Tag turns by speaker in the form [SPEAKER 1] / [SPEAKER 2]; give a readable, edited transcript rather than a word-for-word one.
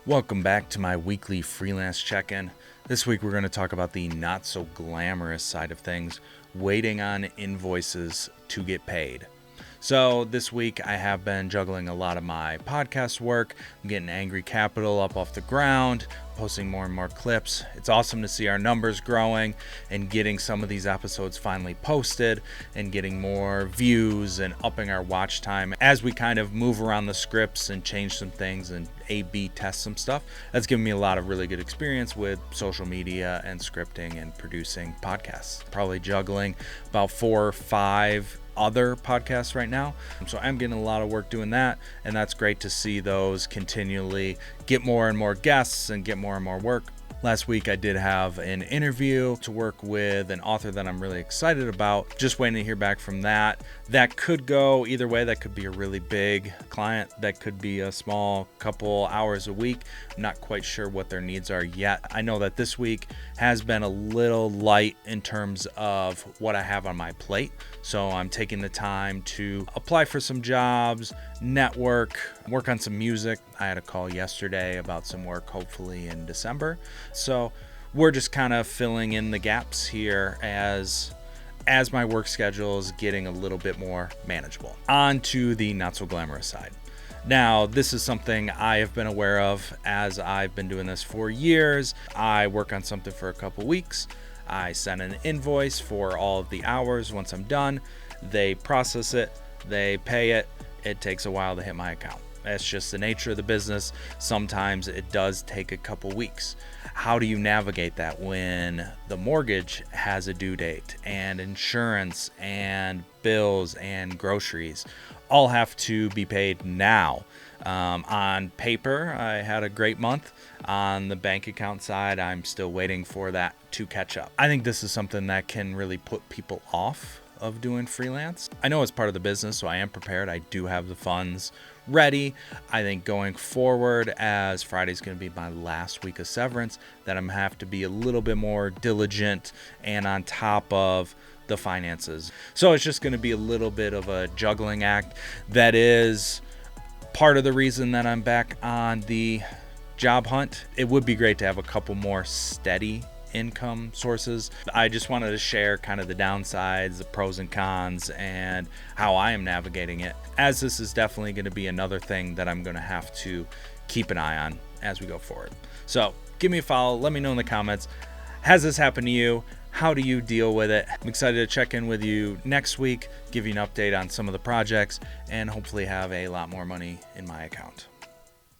[SPEAKER 1] Welcome back to my weekly freelance check-in. This week we're going to talk about the not so glamorous side of things, waiting on invoices to get paid. So this week I have been juggling a lot of my podcast work. I'm getting Angry Capital up off the ground, posting more and more clips. It's awesome to see our numbers growing and getting some of these episodes finally posted and getting more views and upping our watch time as we kind of move around the scripts and change some things and A/B test some stuff. That's given me a lot of really good experience with social media and scripting and producing podcasts. Probably juggling about 4 or 5 other podcasts right now. So I'm getting a lot of work doing that, and that's great to see those continually get more and more guests and get more and more work. Last week I did have an interview to work with an author that I'm really excited about. Just waiting to hear back from that. That could go either way. That could be a really big client. That could be a small couple hours a week. I'm not quite sure what their needs are yet. I know that this week has been a little light in terms of what I have on my plate. So I'm taking the time to apply for some jobs, network, work on some music. I had a call yesterday about some work, hopefully in December. So we're just kind of filling in the gaps here as my work schedule is getting a little bit more manageable. On to the not so glamorous side. Now, this is something I have been aware of as I've been doing this for years. I work on something for a couple weeks. I send an invoice for all of the hours. Once I'm done, they process it, they pay it. It takes a while to hit my account. That's just the nature of the business. Sometimes it does take a couple weeks. How do you navigate that when the mortgage has a due date and insurance and bills and groceries all have to be paid now? On paper, I had a great month. On the bank account side, I'm still waiting for that to catch up. I think this is something that can really put people off of doing freelance. I know it's part of the business, so I am prepared. I do have the funds ready. I think going forward, as Friday's going to be my last week of severance, that I'm going to have to be a little bit more diligent and on top of the finances. So it's just going to be a little bit of a juggling act. That is part of the reason that I'm back on the job hunt. It would be great to have a couple more steady income sources. I just wanted to share kind of the downsides, the pros and cons, and how I am navigating it, as this is definitely going to be another thing that I'm going to have to keep an eye on as we go forward. So give me a follow. Let me know in the comments. Has this happened to you? How do you deal with it? I'm excited to check in with you next week, give you an update on some of the projects, and hopefully have a lot more money in my account.